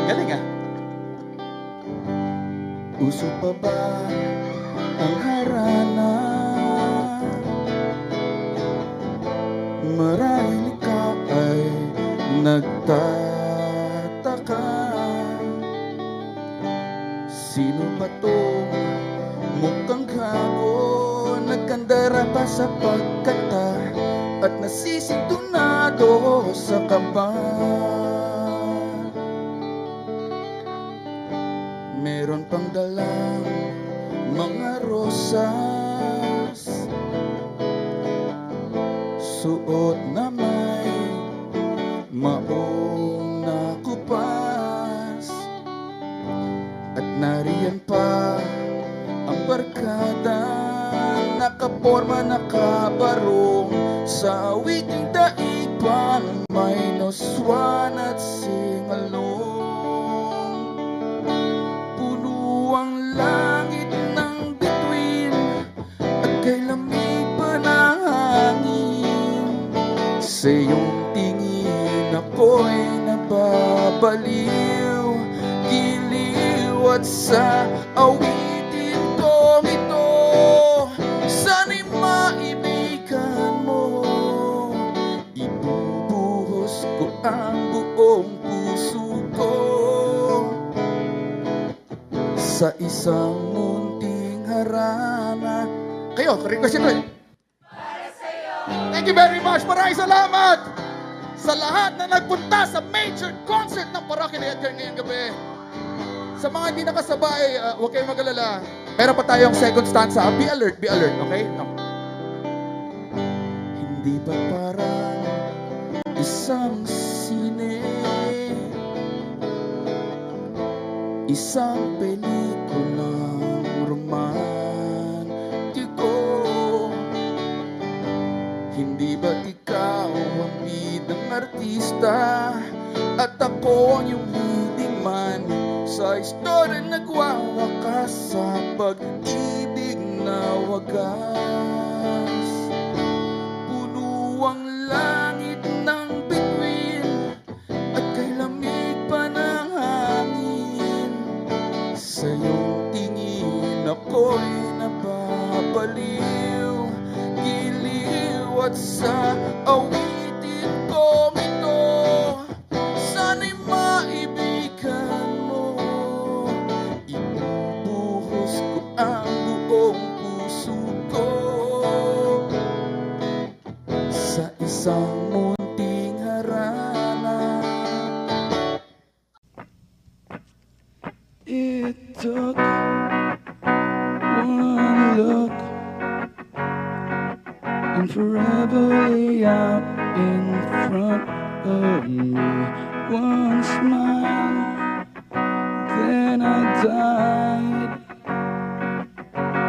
Galing ah. Uso pa ba ang harana? Marahil ikaw ay nagtataka, sino ba to? Mukhang gago, nagkandara pa sa pagkanta at nasisintunado sa kaba. Meron pang dalang mga rosas, suot na may maong nakupas, at nariyan pa ang barkada, nakaporma, nakabarong sa awiting daig pang -1 at singalong. Puno ang langit ng bituin at kay lamig pa ng hangin. Sa iyong tingin ako'y nababaliw, giliw at sa awitin kong ito, sana'y maibigan mo. Ibubuhos ko ang buong puso ko sa isang munting harana. Kayo, request ito eh. Thank you very much. Maraming salamat sa lahat na nagpunta sa major concert ng Parokya ni Edgar ngayong gabi. Sa mga hindi nakasabay, huwag kayong mag-alala. Meron pa tayong second stanza. Be alert, okay? No. Hindi ba parang isang sine, isang pelikulang romantiko? Hindi ba't ikaw ang bidang artista at ako ang iyong leading man sa istorya nagwawakas sa pag-ibig na wagas? Puno ang langit ng bituin at kay lamig pa ng hangin. Sa iyong tingin ako'y nababaliw, giliw at sa awitin kong ito, sana'y maibigan mo. Ibubuhos ko ang buong puso ko sa isang munting harana. It took one look and forever lay out in front of me. One smile, then I died,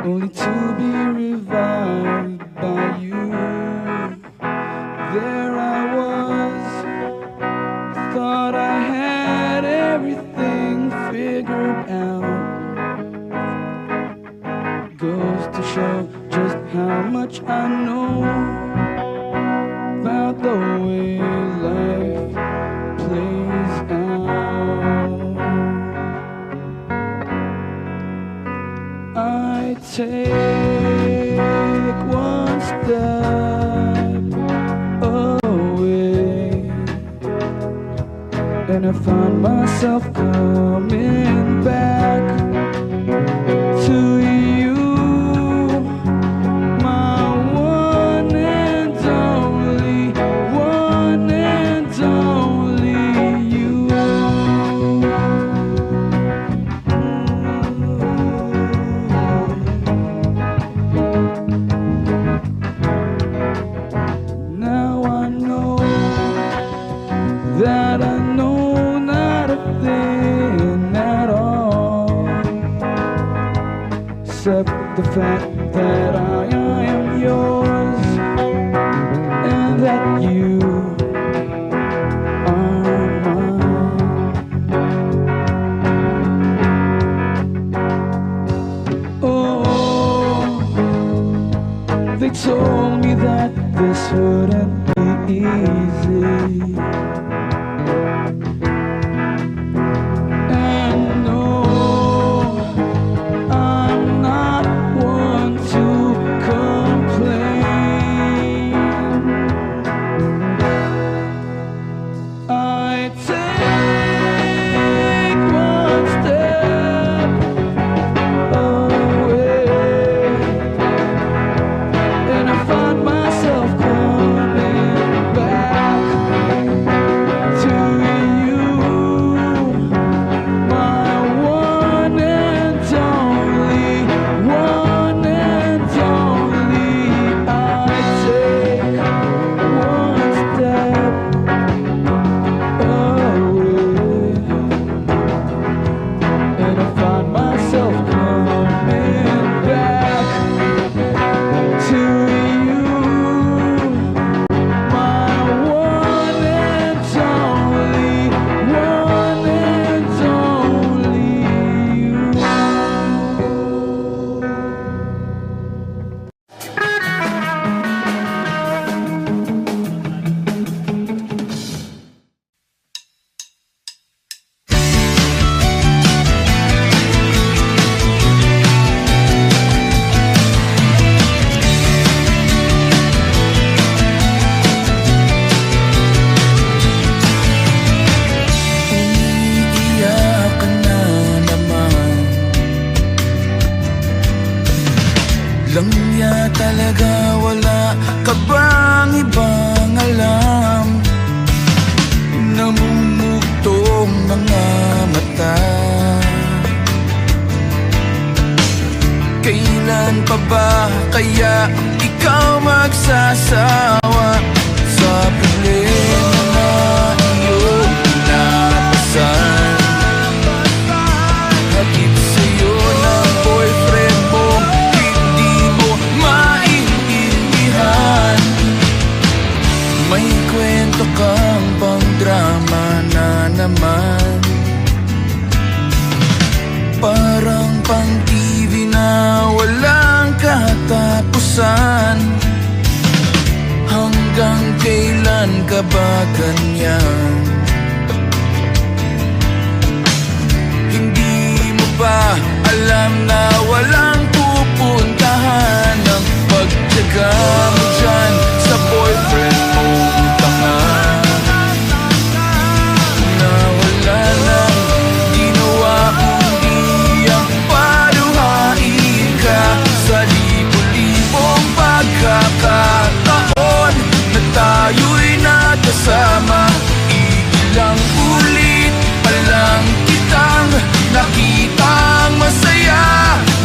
only to be revived by you. There I was, thought I had everything figured out. Goes to show just how much I know about the way life plays out. I take one step away and I find myself coming back to you. Except the fact that I am yours and that you are mine. Oh, they told me that this wouldn't be easy. lang niya talaga, wala ka bang ibang alam? Namumugtong mga mata. Kailan pa ba kaya ikaw magsasawa sa problema na iyong pinapasan? Hatid sa'yo ng boyfriend mo, hindi mo maintindihan. May kwento kang pang drama na naman, parang pang TV na walang katapusan. Hanggang kailan ka ba ganyan? Hindi mo ba alam na walang pupuntahan ang pagtiyaga mo dyan sa boyfriend mong tanga? Na wala nang ginawa kundi ang paluhain ka sa libo-libong pagkakataon na tayo'y nagkasama. Ilang ulit pa lang kitang nakitang masaya.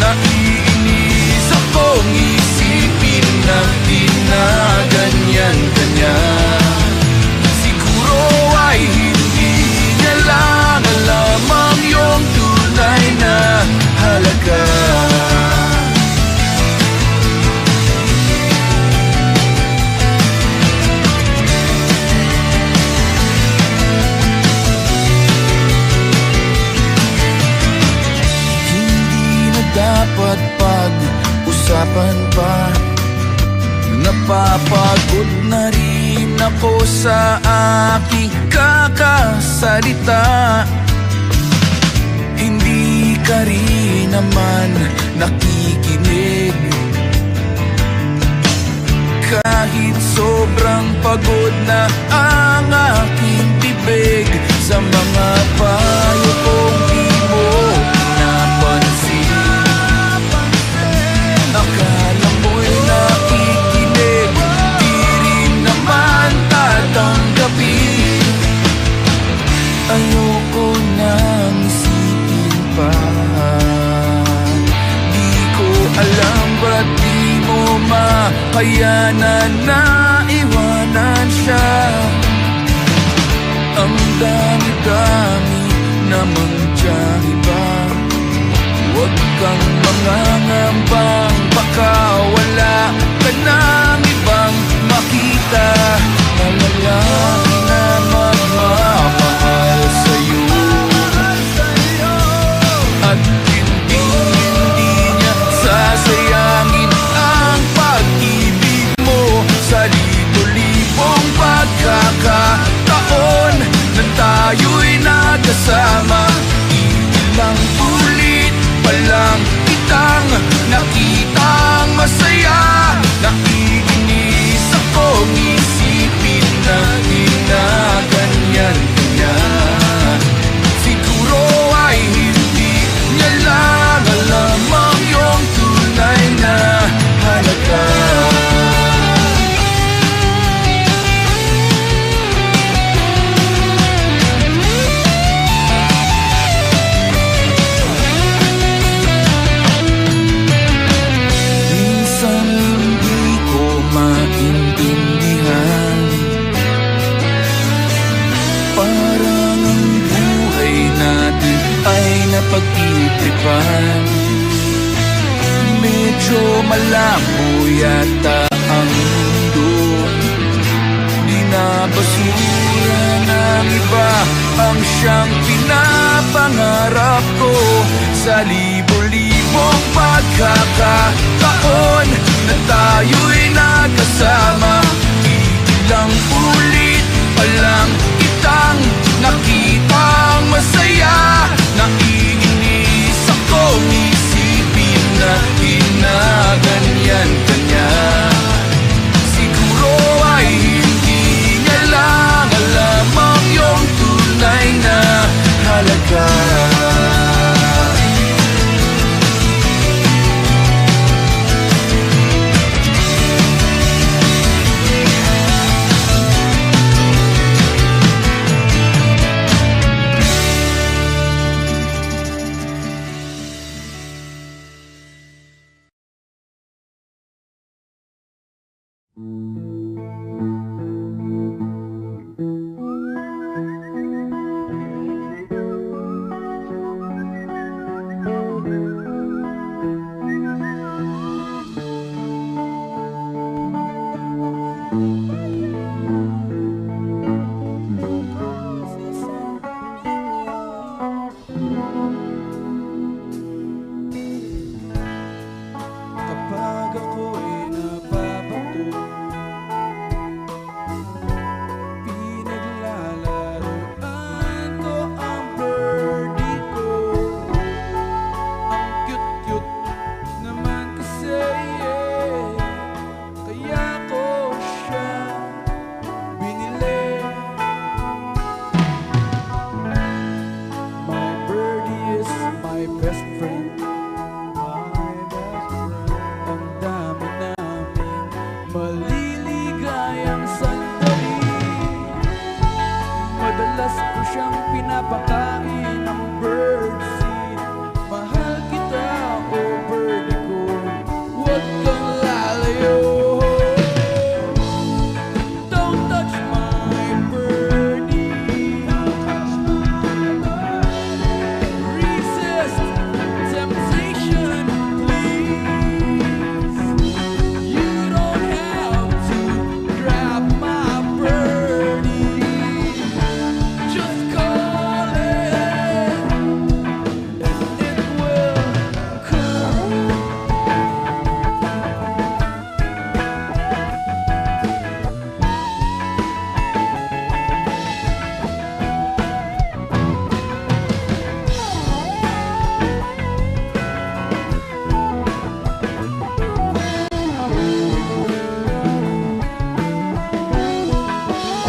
Naiinis akong isipin na di na ganyan-ganyan. Siguro ay hindi niya lang alam ang iyong tunay na halaga. Hindi na dapat pag-usapan pa. Napapagod na rin ako sa aking kakasalita. Hindi ka rin naman nakikinig. Kahit sobrang pagod na ang aking bibig sa mga payo kong di mo napansin. Akala mo'y nakikinig, di rin naman tatanggapin. Ayoko nang isipin pa. Di ko alam ba't di mo makayanan na iwanan siya. Ang dami-dami namang tiyan iba. Huwag kang mangangambang, baka wala ka nang ibang makita na lalaki na magmamahal sa'yo. At hindi niya sasayangin ang pag-ibig mo sa libo-libong pagkakataon na tayo'y nagkasama. Ilang ulit pa lang kitang nakitang masaya. Naiinis akong isipin na di na ganyan-ganyan. Siguro ay hindi niya lang alam ang iyong tunay na halaga. Minsan hindi ko maintindihan, parang ang buhay natin ay napag-itripan. Medyo malabo yata ang mundo, di na basura ng iba ang siyang pinapangarap ko. Sa libo-libong pagkakataon na tayo'y nagkasama. Ilang ulit pa lang kitang nakitang masaya. Naiinis akong isipin na ginaganyan-ganyan. Siguro ay hindi niya lang alam ang iyong tunay na halaga. madalas ko siyang pinapakain ng birdseed. Mahal kita, oh birdie ko, huwag kang lalayo. Don't touch my birdie. Resist temptation, please. You don't have to grab my birdie. Just call it, and it will come.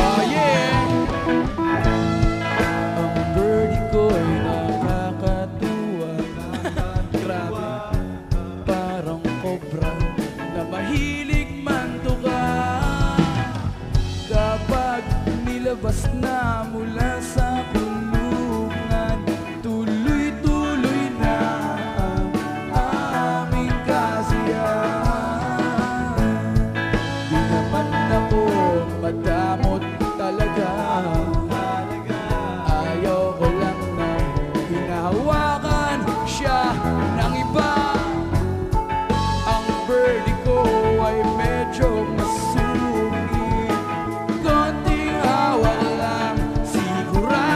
Oh yeah. Ang birdie ko ay nakakatuwa. Grabe, parang kobra na mahilig mantuka. Kapag nilabas na mula sa kulungan, tuloy-tuloy na ang aming kasiyahan. Di naman ako madamot talaga. Ayaw ko lang na hinahawakan siya ng iba. Ang birdie ko ay medyo masungit. Konting hawak lang, sigurado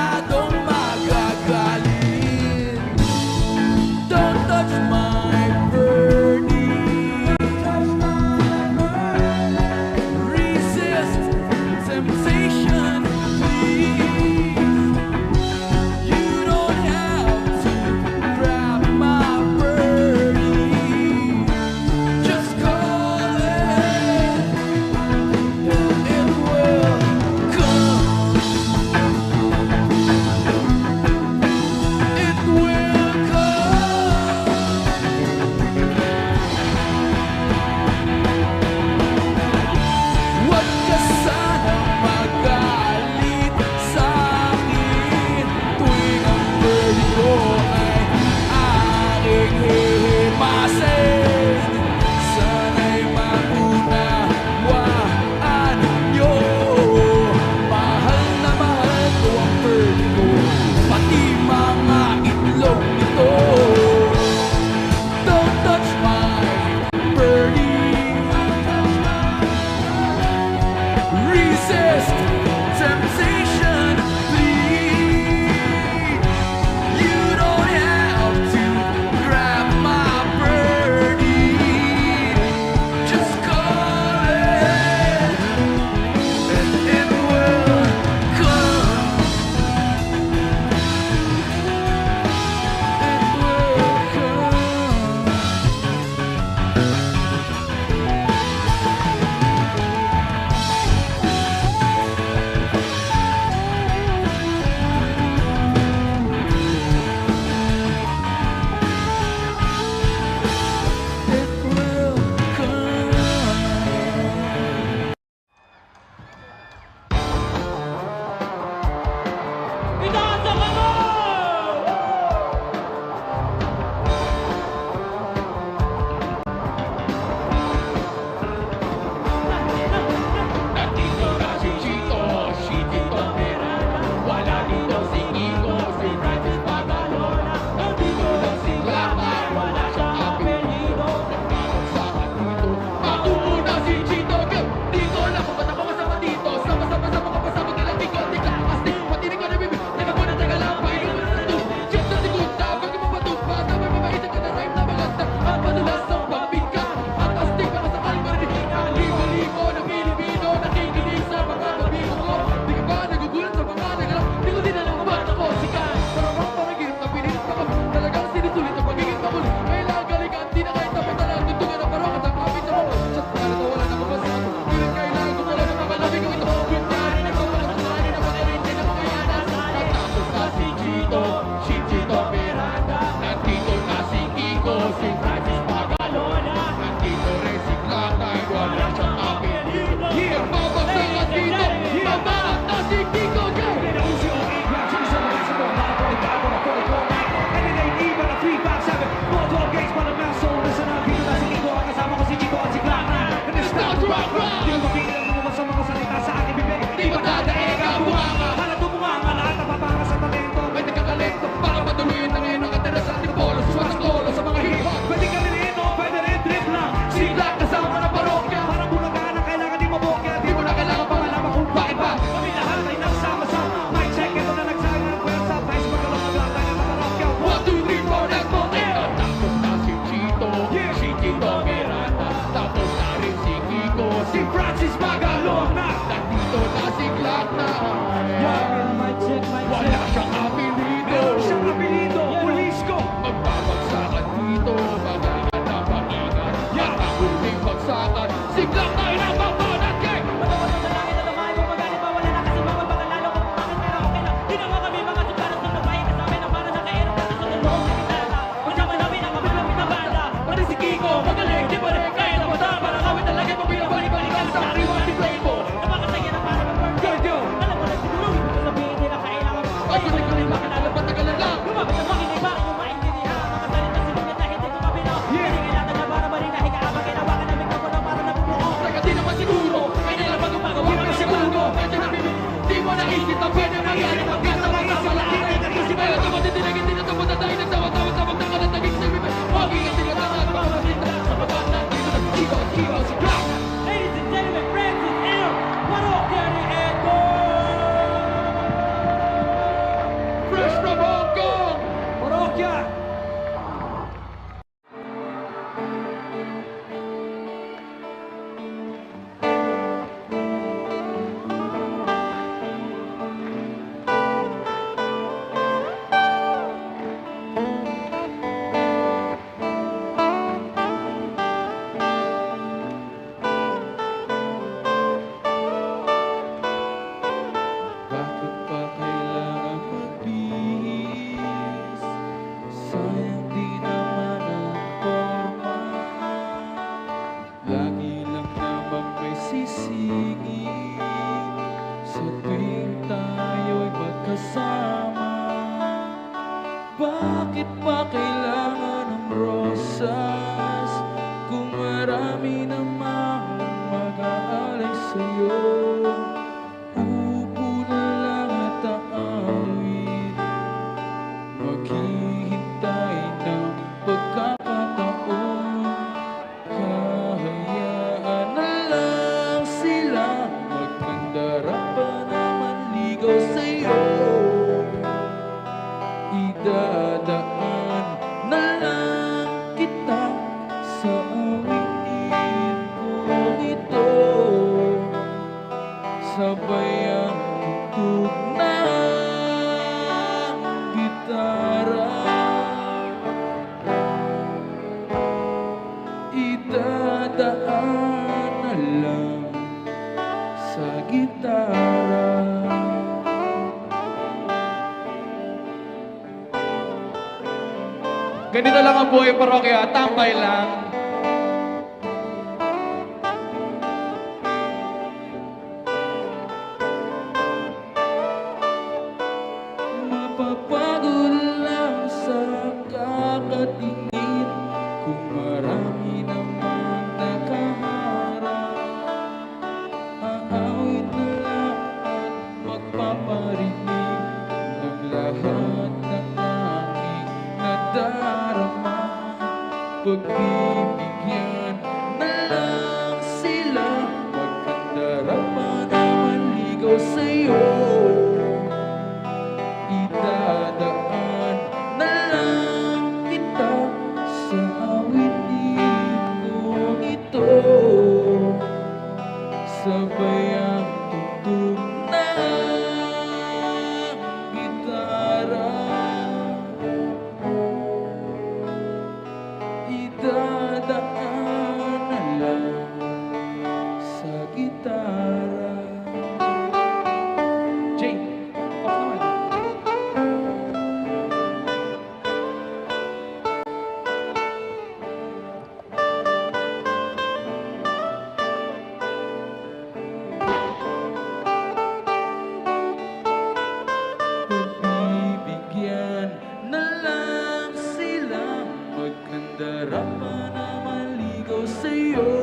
Ladies and gentlemen, Francis M. Parokya ni Eko! Fresh from Hong Kong! Parokya! Bakit pa kailangan magbihis? Sayang di naman ang forma. Lagi lang namang may sisingin sa tuwing tayo'y magkasama. Bakit pa kailangan ng rosas kung marami namang mag-aalay sa'yo? Upo na lang at aawit, maghihintay ng pagkakataon. Hahayaan na lang sila magmandara pa naman ligaw sa'yo. Idadaan na lang kita sa awitin kong ito. Sabay ang tugtog ng gitara. Idadaan na lang sa gitara. Ganito lang ang buhay parokya, tambay lang. Mapapagod lang sa kakatingin kung marami namang nakaharap. Aawit na lang at magpaparinig ng lahat ng aking nadarama. Pagbibigyan na lang sila, magkandara pa naman ligaw sa'yo. Idadaan na lang kita sa awitin kong ito. Sabay ang tugtog ng gitara. Idadaan na lang sa gitara. Jay, off naman. Pagbibigyan na lang sila, magkandara pa naman ligaw sa'yo.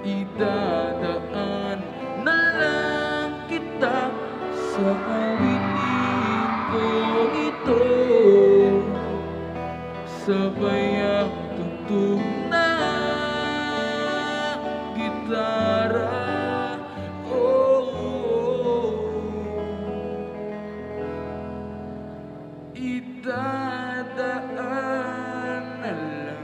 Idadaan na lang kita sa awitin kong ito. Sabay ang tugtog ng gitara. Idadaan na lang.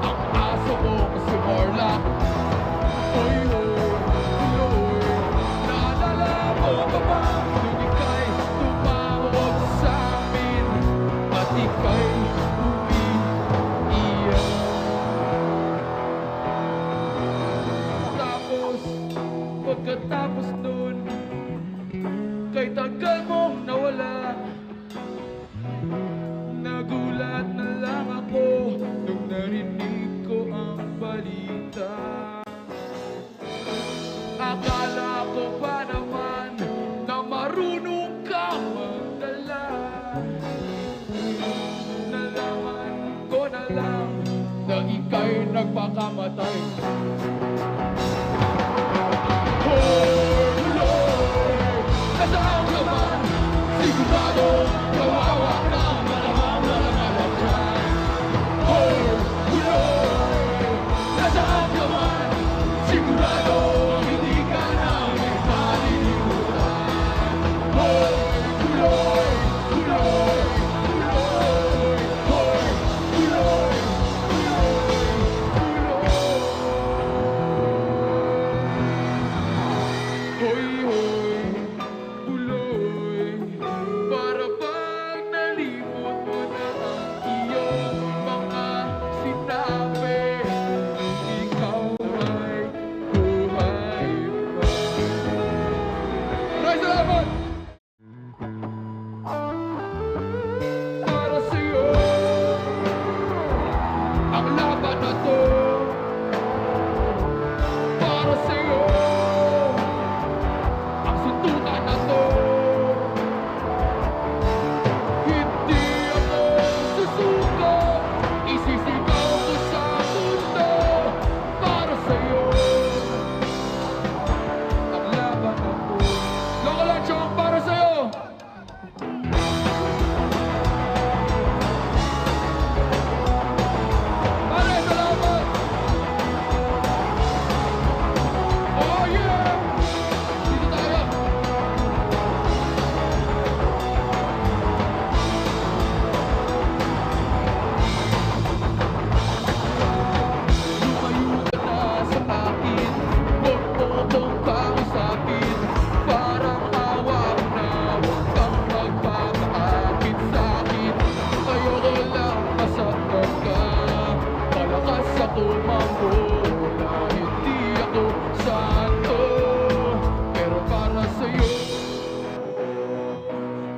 ang aso mo si Marla. Hoy, hoy, hoy, naalala mo ba ba nung ika'y tumawag sa amin at ika'y umiiyak? Tapos, pagkatapos nun, kay tagal mong nawala, nagulat na lang ako nung narinig ko ang balita. Akala ko ba naman na marunong ka magdala? Nalaman ko na lang na ika'y nagpakamatay. Hoy, Lord, nasaan ka man? Sigurado kawawa ka, malamang walang dyan. Hoy, Lord, nasaan ka man? Sigurado hindi ka namin malilimutan. Hoy, Lord, Lord, Lord, Hoy, Lord, hoy, hoy, buloy, para bang nalimot mo na ang iyong mga sinabi. Ikaw ay buhay pa. Maraming salamat! Para sa'yo ang laban na to. Para sa'yo ang suntukan na to. Hindi ako susuko, isisigaw ko sa mundo. Para sa'yo ang laban na to. Local Lanchong, para sa'yo. Maraming salamat. Oh yeah! Dito tayo. Lumayo ka na sa akin, huwag mo kong kausapin. Parang hawak na huwag kang magpapaakit sa'kin. Ayoko lang masaktan ka, malakas ako mambola. Hindi ako santo, pero para sa'yo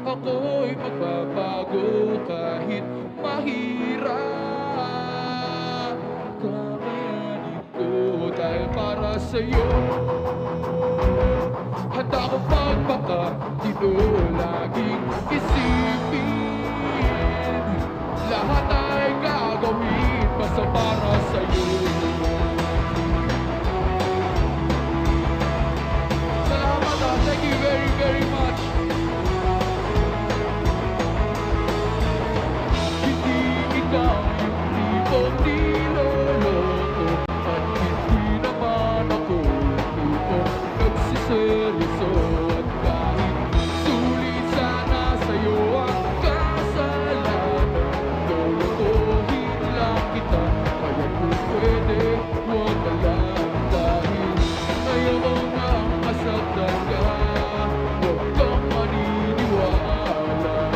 ako'y magbabago kahit mahirap. Kakayanin ko dahil para sa'yo handa ko magpakatino, laging isipin lahat ay gagawin basta para sa'yo. Salamat, thank you very, very much. Hindi ikaw yung tipong niloloko, at hindi naman ako yung tipong nagsiseryoso. At kahit sulit sana sa'yo ang kasalanan, lolokohin lang kita. Kaya kung pwede, huwag ka lang, dahil ayoko nang masaktan ka. Huwag kang maniniwala,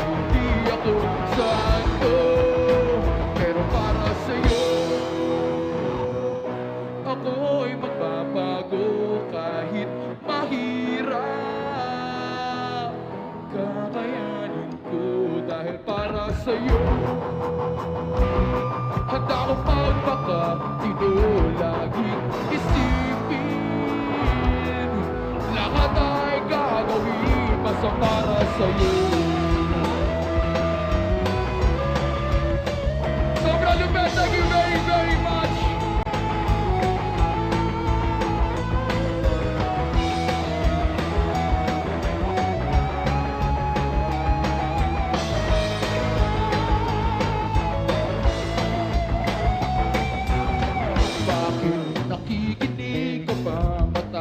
hindi ako santo, pero para sa'yo ako'y magbabago kahit mahirap. Kakayanin ko dahil para sa'yo handa ko magpakatino, laging isipin lahat ay gagawin basta para sa'yo. Sobrang lupit, thank you very, very much.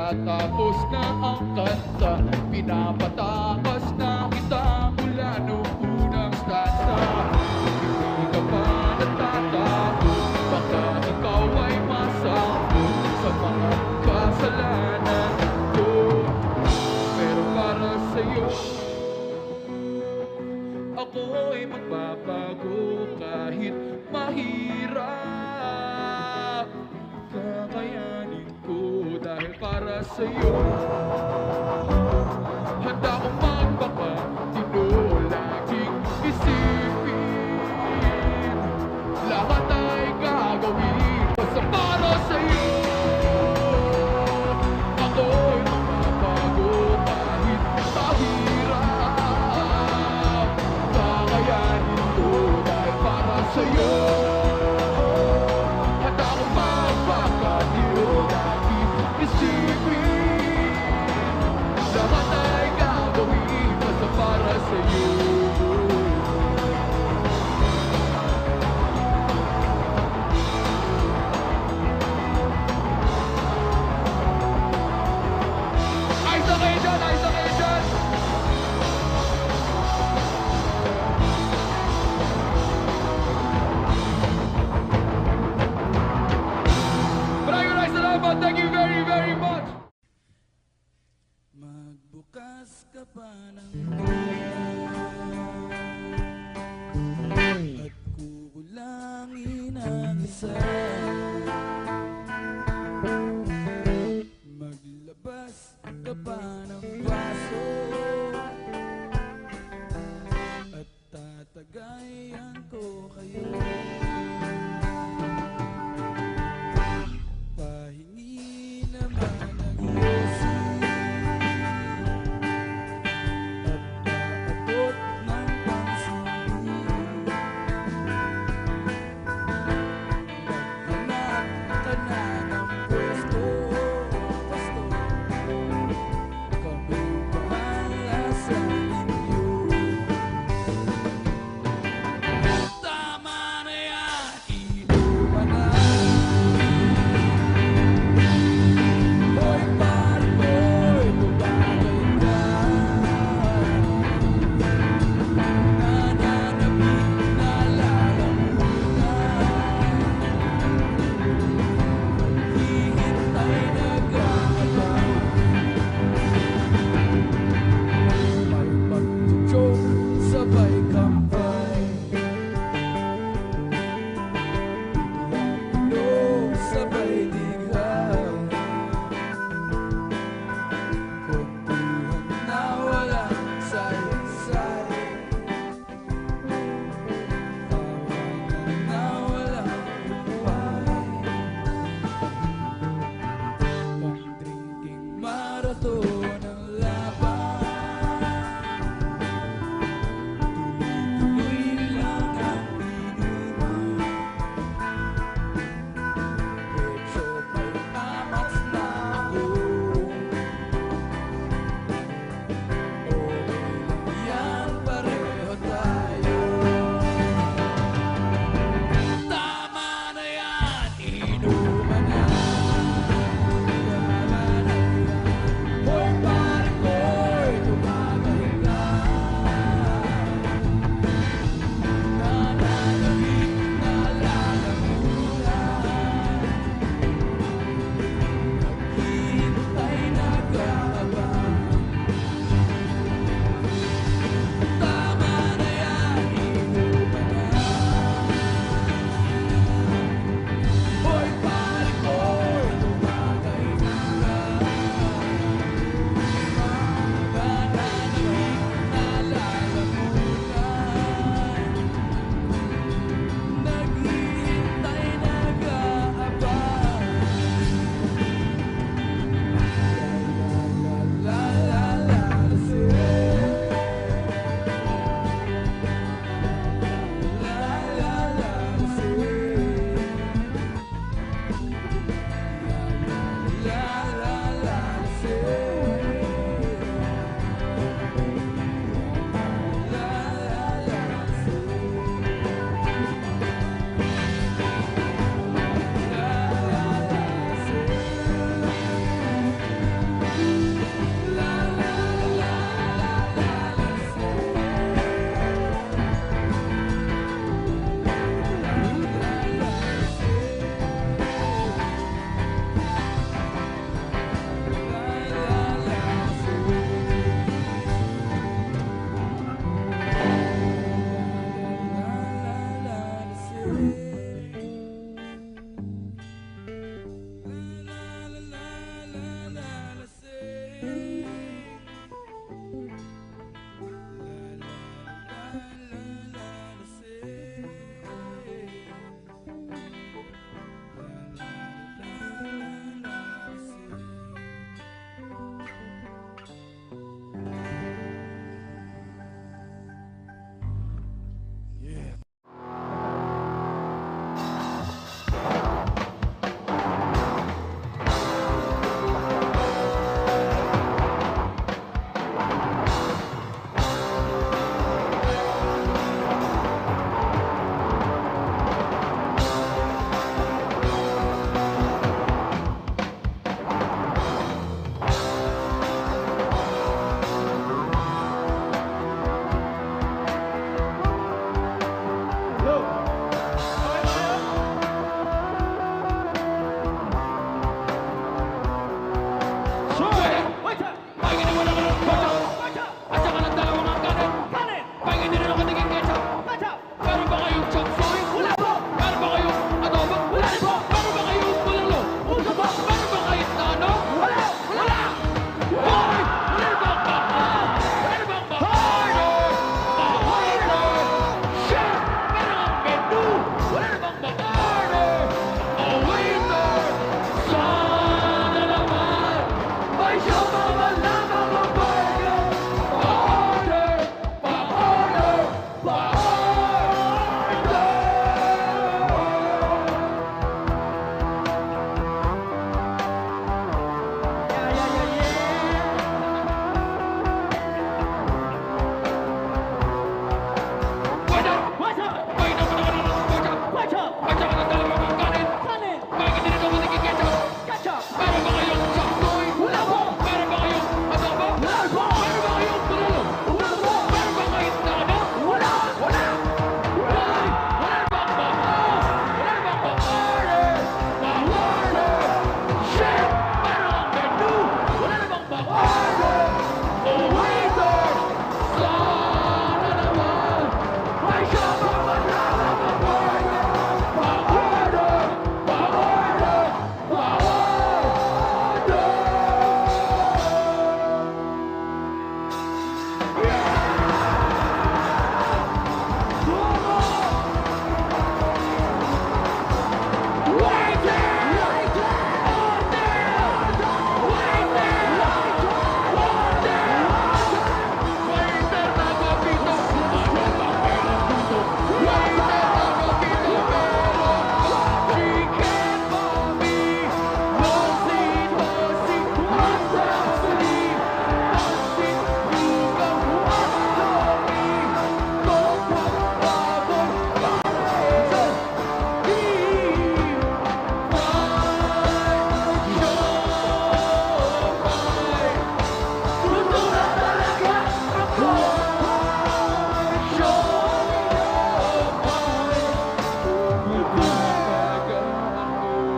Natapos na ang kanta, pinapatakas na kita. sa'yo. Handa akong magbaka, di mo laging isipin. Lahat ay gagawin basta para sa'yo. Ako'y mapapago kahit mahirap. Kakayanin ko dahil para sa'yo. Handa akong magbaka, di mo laging isipin.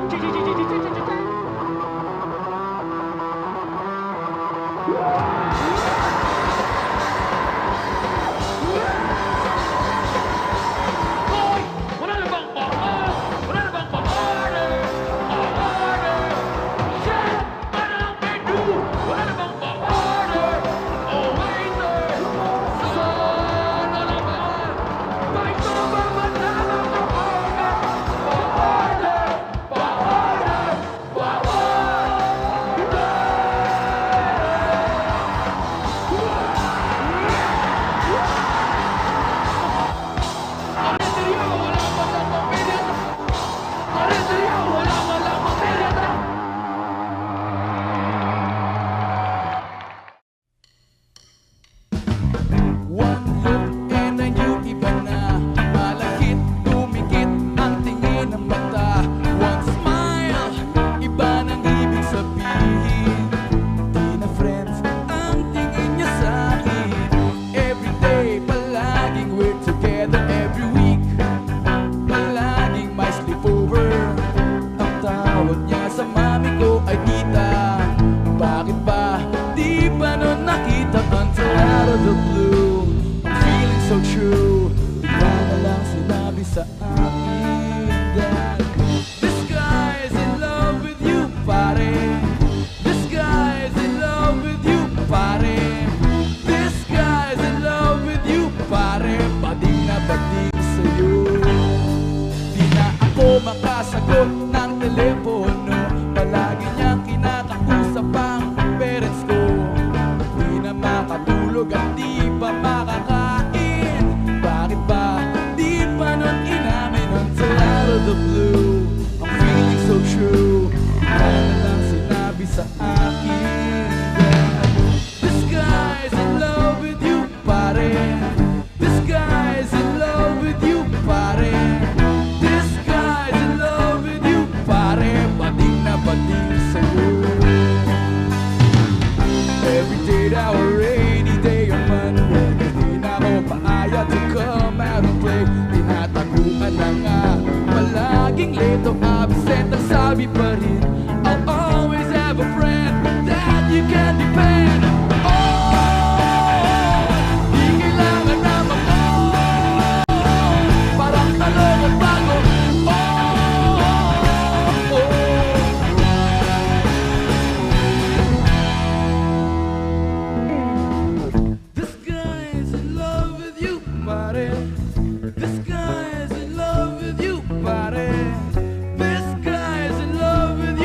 Hoy! Wala na bang pa-order? Wala na bang pa-order? Pa-order! Chef! Ano ang menu? Wala na bang pa-order? Oh, waiter! Sana naman! May tumaman na lang na order! Pa-order! Pa-order! Karinderya, wala man lang pamilya! Karinderya, wala man lang pamilya! One look and I knew iba na. Malakit, tumikit ang tingin ng mata. One smile, iba nang ibig sabihin. Di na friends ang tingin niya sa akin. Every day, palaging we're together. Every week, palaging may sleepover. Ang tawag niya sa mami ko ay tita. Bakit ba di pa nun nakita until out of the blue? I'm feeling so true. Bigla na lang sinabi sa akin that this guy's in love with you, pare. This guy's in love with you, pare. This guy's in love with you, pare. Bading na bading sa'yo. Di na ako makasagot ng telepono. Palagi niyang kinakausap ang parents ko. Di na makatulog at di pa makakain. Bakit ba di pa nun inamin until out of the blue? I'm feeling so true. Bigla na lang sinabi sa akin that this guy's in love with you, pare. This guy's in love with you, pare. This guy's in love with you, pare. Bading na bading sa'yo. Every day now a rainy day on Monday. Di na ako paaya to come out and play. Tinataguan na nga, palaging late o absent. Ang sabi pa rin, I'll always have a friend that you can depend. Oh, di kailangan na parang talong at bago. This guy's in love with you, pare. This guy's in love with you, pare. This guy's in love with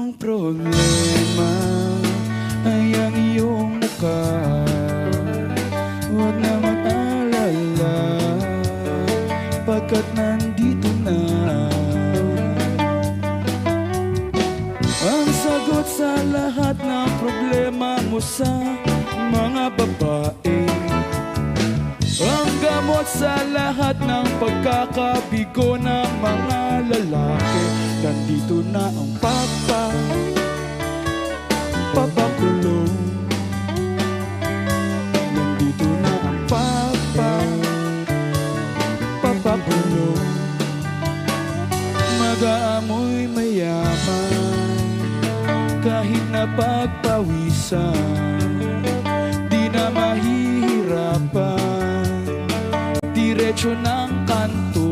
iyong problema ay ang iyong mukha. Huwag na mag-alala, pagkat nandito na ang sagot sa lahat ng problema mo sa mga babae. Ang gamot sa lahat ng pagkakabigo ng mga lalaki. Nandito na ang papakulong. Nandito na ang papakulong. Mag-aamoy mayaman kahit na pagpawisan. Di na mahihirapan, diretso ng kanto.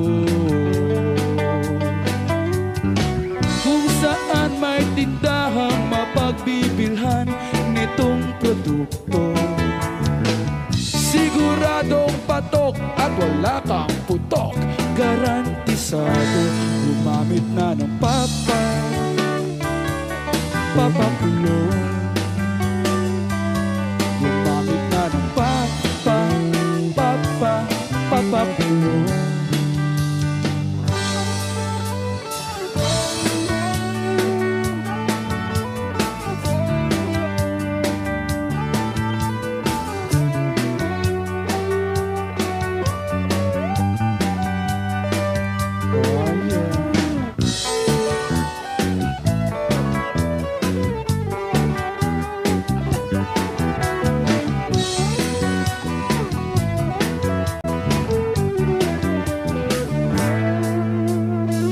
Kung saan may tindahang mapagbibilhan nitong produkto, siguradong patok at wala kang putok. Garantisado, gumamit na ng papakulong. Gumamit na ng papakulong.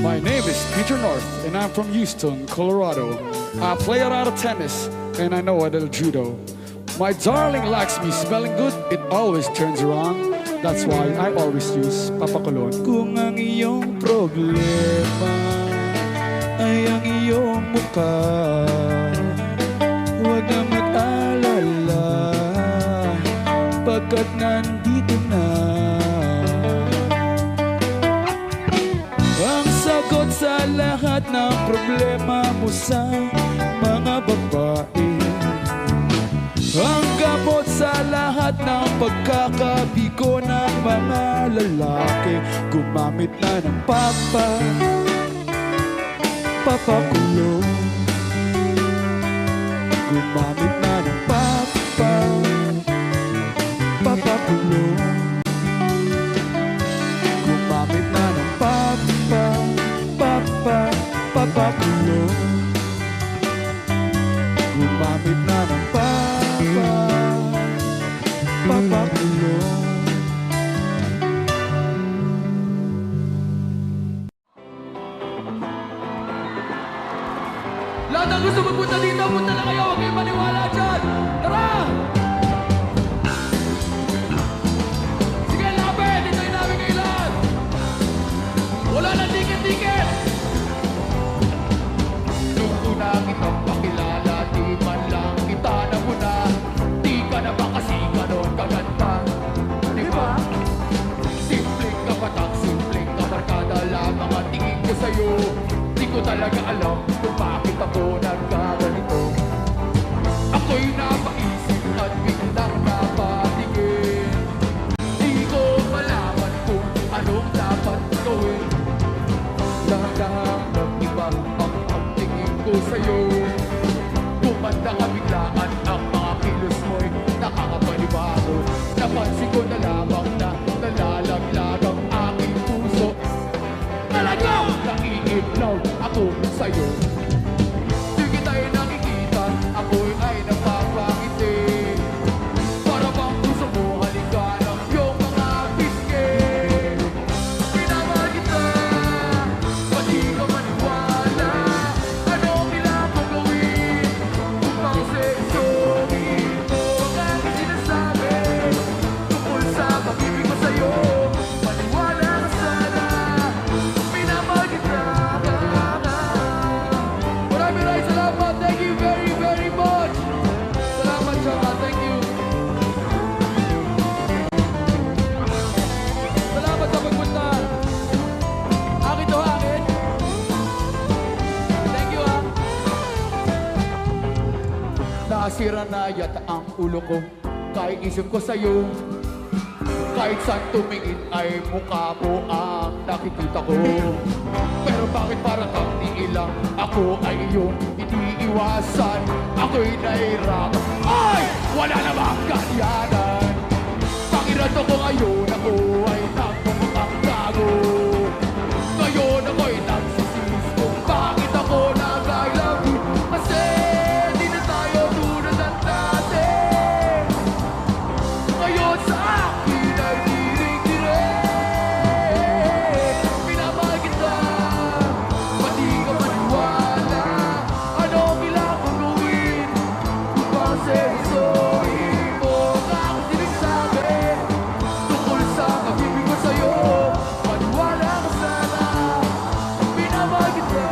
My name is Peter North, and I'm from Houston, Colorado. I play a lot of tennis, and I know a little judo. My darling likes me smelling good, it always turns around. That's why I always use Papakulon. Kung ang iyong problema ay ang iyong mukha, huwag na mag-alala, pagkat nandito na ang sagot sa lahat ng problema mo sa mga babae. Ang gamot sa lahat ng pagkakabigo ng mga lalaki. Gumamit na ng papakulong. Gumamit na ng papakulong. Gumamit na ng papakulong. Gumamit na ng papakulong. Lahat ng gusto magpunta dito, punta na kayo. Huwag kayong maniwala dyan. Tara! Sige, lapit. Hintayin namin kayo lahat. Wala na ticket-ticket. Nung una kitang pakilala, di man lang kita namuna. Di ka na ba kasi ganon kaganda? Di ba? Simpleng kapatak, simpleng kabarkada lamang ang tingin ko sa'yo. Di ko talaga alam kung bakit ako nagkaganito. Ako'y napaisip at biglang napatingin. Di ko malaman kung anong dapat gawin. Dahan-dahan nag-iba ang pagtingin ko sa'yo. Kumanda ka biglaan ang mga kilos mo'y nakakapanibago. Napansin ko na lamang na nalalaglag ang aking puso. Talagang naiignaw ako sa'yo. Di kita Nasira na yata ang ulo ko. Kahit isip ko sa'yo, kahit saan tumingin ay mukha mo ang nakikita ko. Pero bakit parang kang niilang ako ay iyong iniiwasan? Ako'y nahihirapan, ay wala namang kasiyanan. Pakirato ko ngayon, ako ay nagmumukhang gago. Ngayon ako'y nagsisisi kung bakit ako nag-I love you. Kasi di na tayo tulad ng dati. Ngayon sa akin ay dirig-dirig. Minamahal kita, ba't di ka maniwala? Anong kailangan kong gawin? Upang seryosohin mo ang aking sinasabi tungkol sa pag-ibig ko sa'yo. Maniwala ka sana, minamahal kita,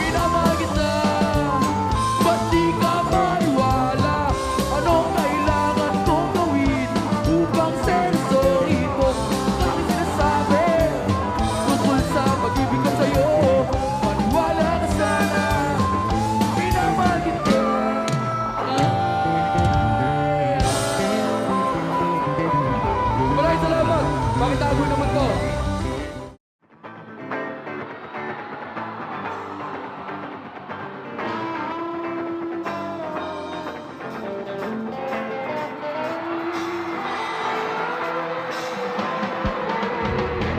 minamahal kita. Ba't di ka maniwala? Anong kailangan kong gawin upang seryosohin mo ang aking sinasabi tungkol sa pag-ibig ko sa'yo? Maniwala ka sana, minamahal kita. Maraming salamat! Pakitago naman to!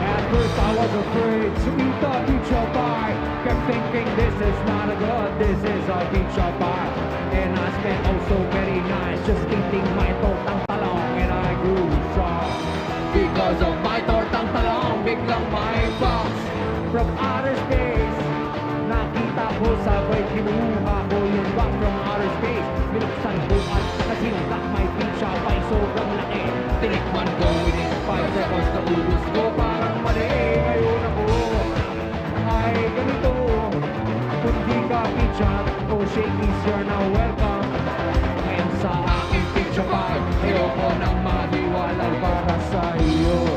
At first I was afraid to eat the pizza pie. Kept thinking this is not a good, this is a pizza pie. And I spent oh so many nights just eating my tortang talong, and I grew strong. Because of my tortang talong, biglang may box. From outer space, nakita ko sabay kinuha ko yung box from outer space. Binuksan ko at nasintak my pizza pie, sobrang laki. Tinikman ko within 5 seconds na ubus ko parang mali. Ngayon ako ay ganito. Kung di ka pizza o shakies, you're now welcome. Ngayon sa aking pizza pie, ayoko nang maliwalay para sa iyo.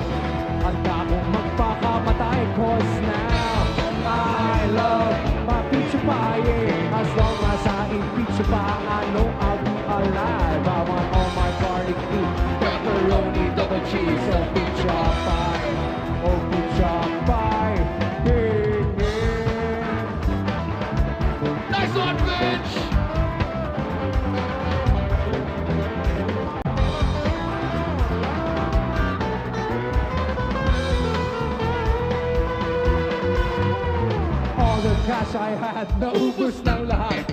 Handa akong magpakamatay, cause now I love my pizza pie, yeah. As long as I eat pizza pie, I know I'll be alive. I want all my garlic meat, pepperoni, double cheese, oh pizza pie, oh pizza pie, yeah, yeah. Nice one, bitch! All the cash I had, naubos ng lahat.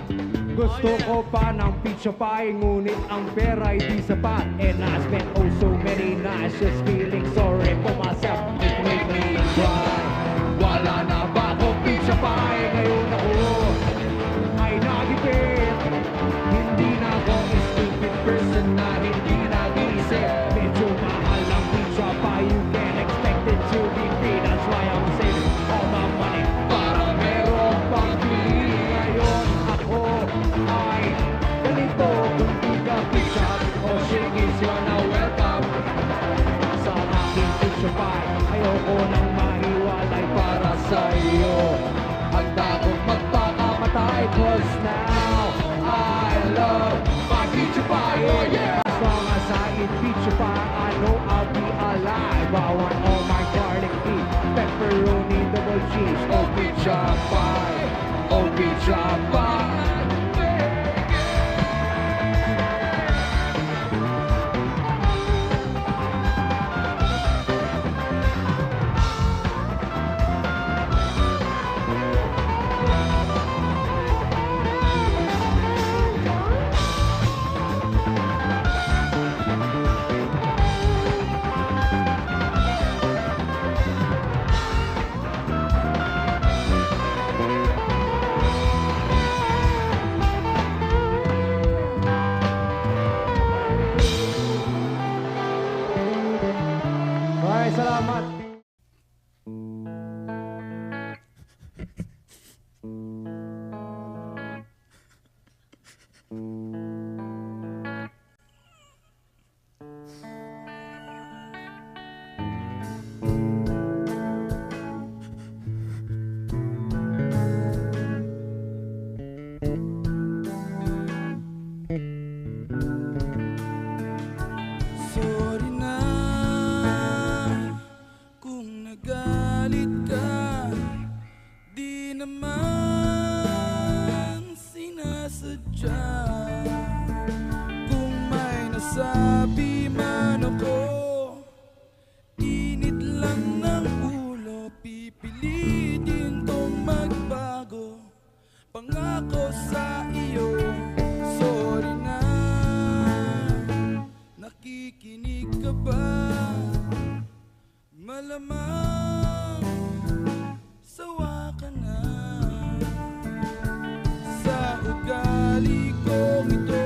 Gusto ko pa ng pizza pie, ngunit ang pera ay di sapat. And I spent oh so many nights just feeling sorry for myself. It made me cry. Wala na ba akong pizza pie? Ngayon ako ay nagipit. Hindi na ako a stupid person na hindi nag-iisip. Medyo mahal ang pizza pie, you can't expect it to be free. That's why I'm saving all my money para meron pang bili. Ngayon ako ay ganito. Kung di ka pizza o shakies, you're now welcome. Sa aking pizza pie, ayoko nang mahiwalay para sa iyo. Handa akong magpakamatay, cause now I love my pizza pie, oh yeah. As long as I eat pizza pie, I know I'll be alive. I want all my garlic meat, pepperoni, double cheese, oh pizza pie, oh pizza pie. Maraming salamat. sinasadya. Kung may nasabi man ako, init lang ng ulo, pipilitin kong magbago. Pangako sa iyo, sorry na. Nakikinig ka ba? Malamang sawa ka na sa ugali kong ito,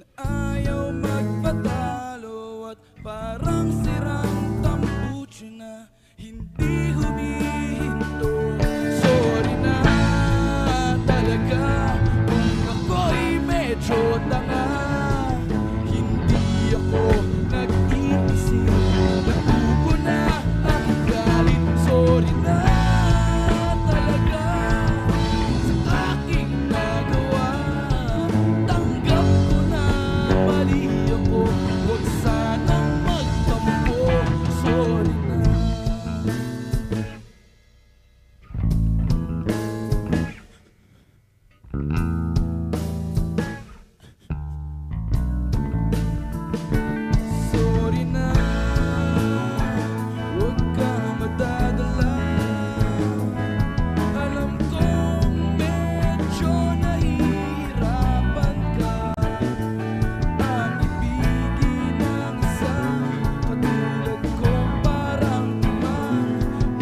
na ayaw magpatalo at parang sirang tambucho na hindi humihinto. Sorry na talaga kung ako'y medyo tanga. Hindi ako nag-iisip, natubo na ang galit. Sorry na talaga sa aking nagawa. Tanggap ko na mali ako, huwag sanang magtampo. Sorry na. Sorry na, huwag ka madadala. Alam kong medyo nahihirapan ka ang ibigin ng isang katulad ko. Parang timang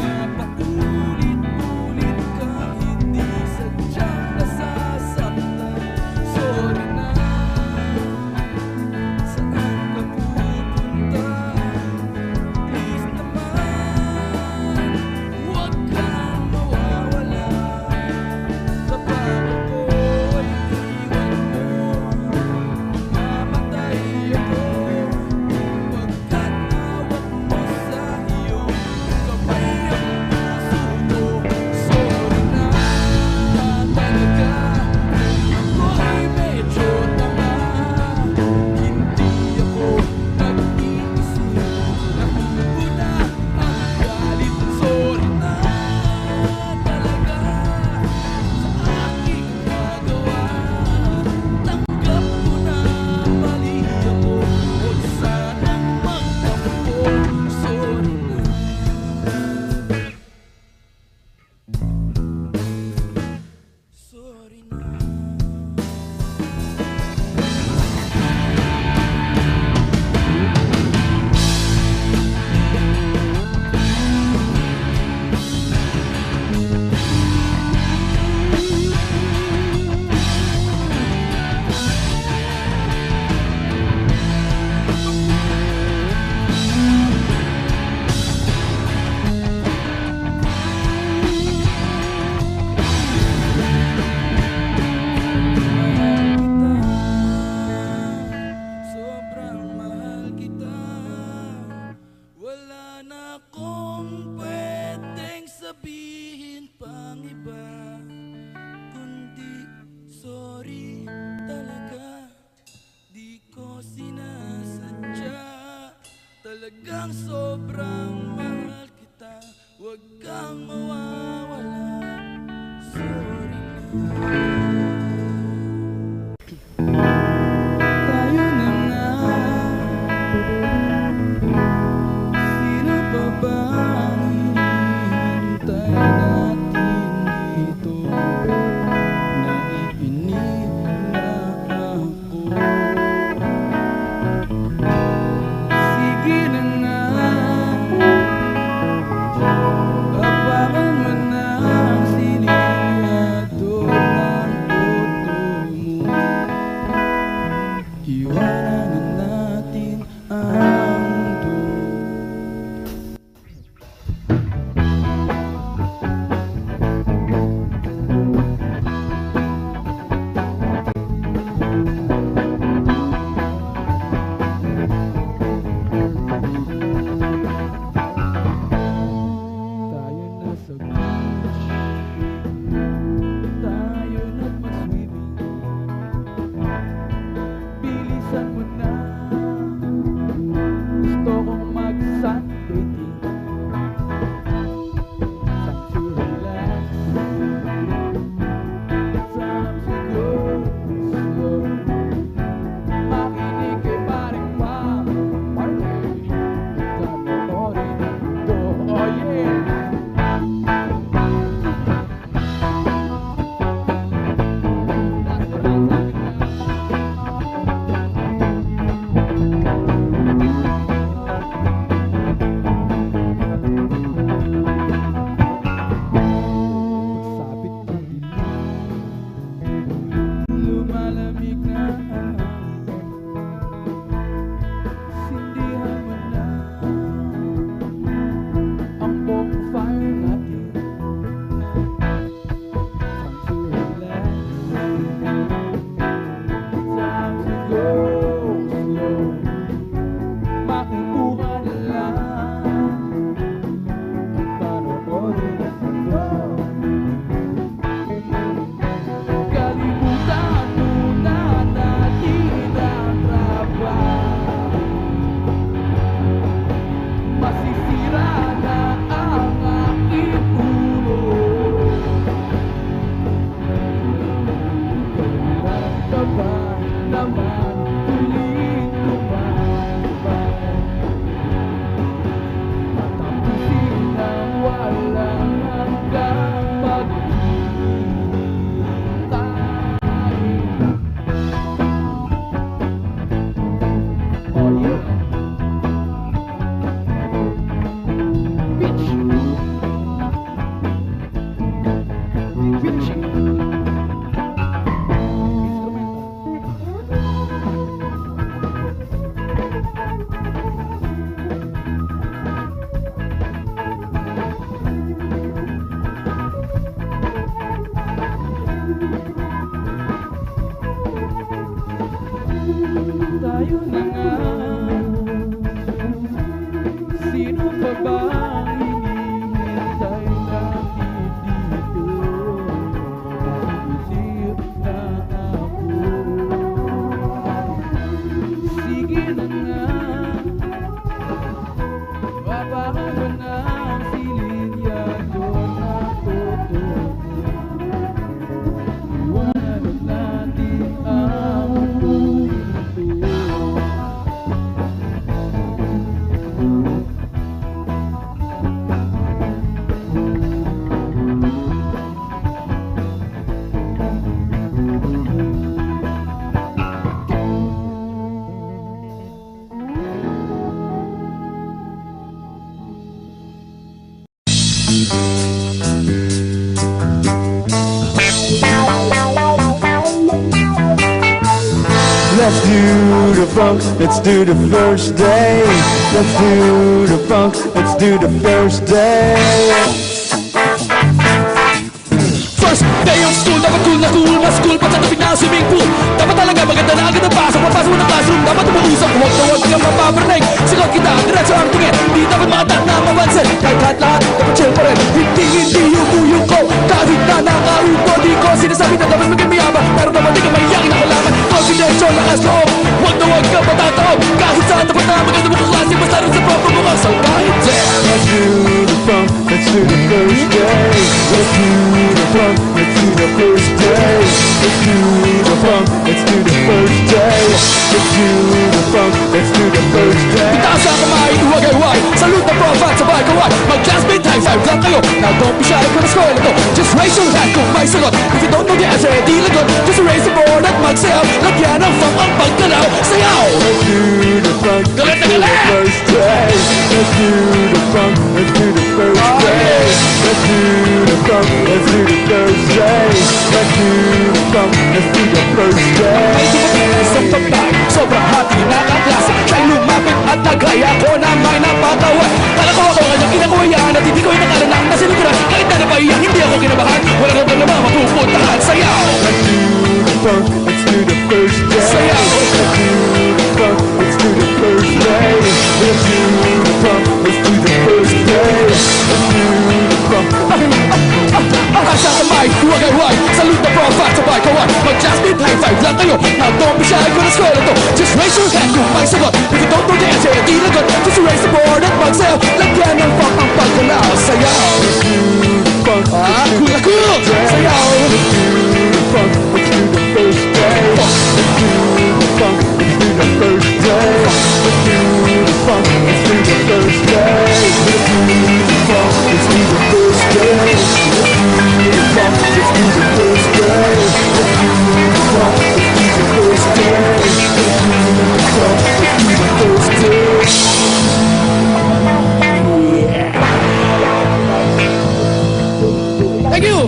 na paulit-ulit ka, hindi sadyang nasasaktan. tayo na nga. Sino pa ba ang hinihintay natin dito? Isip na ako. Sige na nga, bababa na ang silinyado na totoo. Iwanag natin ang mundo. Let's do the funk, let's do the first day. Let's do the funk, let's do the first day. First day of school, dapat cool na cool. Mas cool pa sa tabi ng swimming pool. Dapat talaga maganda na agad ang pasok. Papasok mo ng classroom, dapat umausap. Huwag na huwag kang mapaparnig. Sigaw kita, diretso ang tingin. Di dapat makata na mabansin. Kahit lahat, dapat chill pa rin. Hindi yung ko. Kahit na nakaupo, di ko sinasabi na dapat maging mayabang. Pero dapat di ka mahiyakin ako laman. Confidential, lakas loob. Huwag na huwag kang matataob. Kahit saan dapat na maganda mo kaklase. Basta rin sa proper mo ka. So kahit Let's do the funk, let's do the first day. Let's do the funk, let's do the first day. Let's do the funk, let's do the first day. Let's do the funk, let's do the first day. Itaas ang kamay, huwag-ay-huwag. Salute na prof at sabay kaway. Mag-classmate, high five lang kayo. Now don't be shy kung na-score ito. Just raise your hand kung may sagot. If you don't know the answer, di lagot. Just raise the board at magsayaw. Lagyan ng funk ang pagkalaw. Sayaw! Let's do the funk, let's do the first day. Let's do the funk, let's do the first day. Let's do the funk, let's do the first day. Let's do the funk, let's do the first May day. dumating isang babae. Sobrang hati, nakaklase. Siya'y lumapit at nagaya ko na may napatawa. Kala ko ako kanyang kinakuhayan at hindi ko inakalanang nasiniguran. Kahit na napahiya, hindi ako kinabahan. Walang naman naman mapupuntahan. Sayaw! Let's do the funk, let's do the first day. Sayaw! Let's do the funk, let's do the first day. Let's do the funk, let's do the first day. Let's do the funk. Asa kamay, huwag-ay-huwag. Salute na prof at sabay kaway. Mag-classmate, high five lang kayo. Now don't be shy kung na-score ito. Just raise your hand kung may sagot. If you don't know the answer, di lagot. Just raise the board at magsayaw. Lagyan ng funk ang pagkalaw. Sayaw! Funk, Cool na cool! Sayaw! let's do the funk, let's do the first day. Let's do the funk, let's do the first day. Let's do the funk, let's do the first day. Let's do the funk, let's do the first day. Let's do the funk, let's do the first day. Let's do the funk, let's do the first day. Let's do the funk, let's do the first day. Thank you!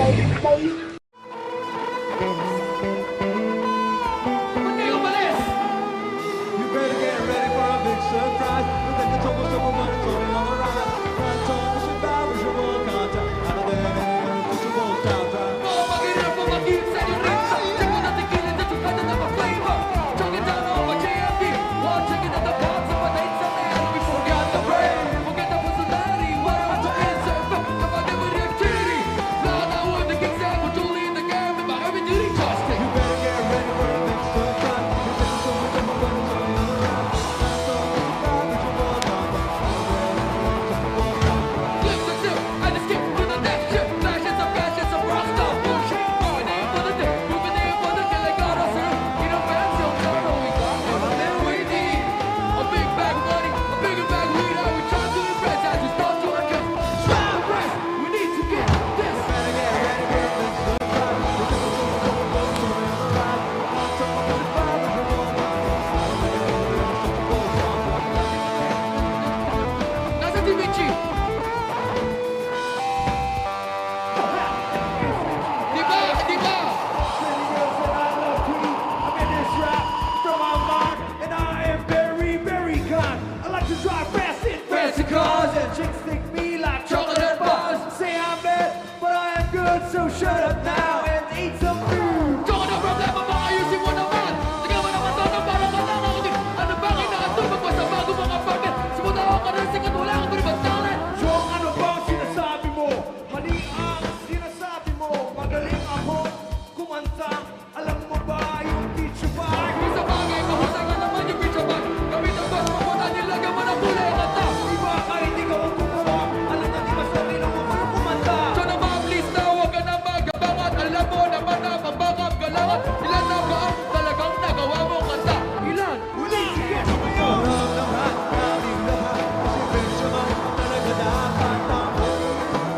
at ilan na ba ang talagang nagawa mo kanta? Ilan? Huli! Sige! Parang lahat, aming lahat Si Benjo man talaga dapat ako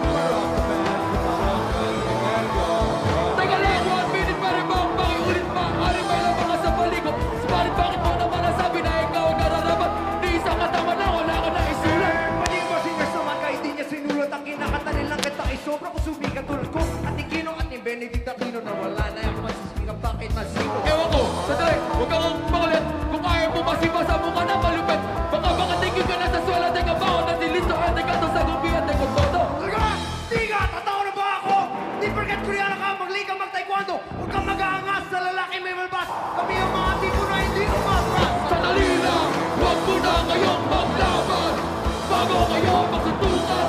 Rock the band, parang Teka lang, 1 minute pa rin ba ang pakiulit pa? Ari may lang mga sa baligo. Subalit bakit mo naman nasabi na ikaw ang nararapat? Di isang katama na wala ka na isulat. Pwede mo singers naman kahit di niya sinulot Ang kinakanta nilang kita ay sobra ko sumikat tulad ko At ni Kino at ni Benedict Aquino na wala na yung masisikat bakit masino Ewan ko, sandali, huwag kang makulit. Kung kaya mo masibasa mo ka na malupit. Baka tingin ka na sa swala. Teka ba ako natilisto at teka to sa gubi at teka todo. Talaga! Tiga! Tatawa na ba ako? Di porket Koreano ka, magliga mag-taekwondo Huwag kang mag-aangas sa lalaki may malbas Kami ang mga tipo na hindi umatras Sandali lang, huwag mo na kayong maglaban. Bago kayo magsutukan,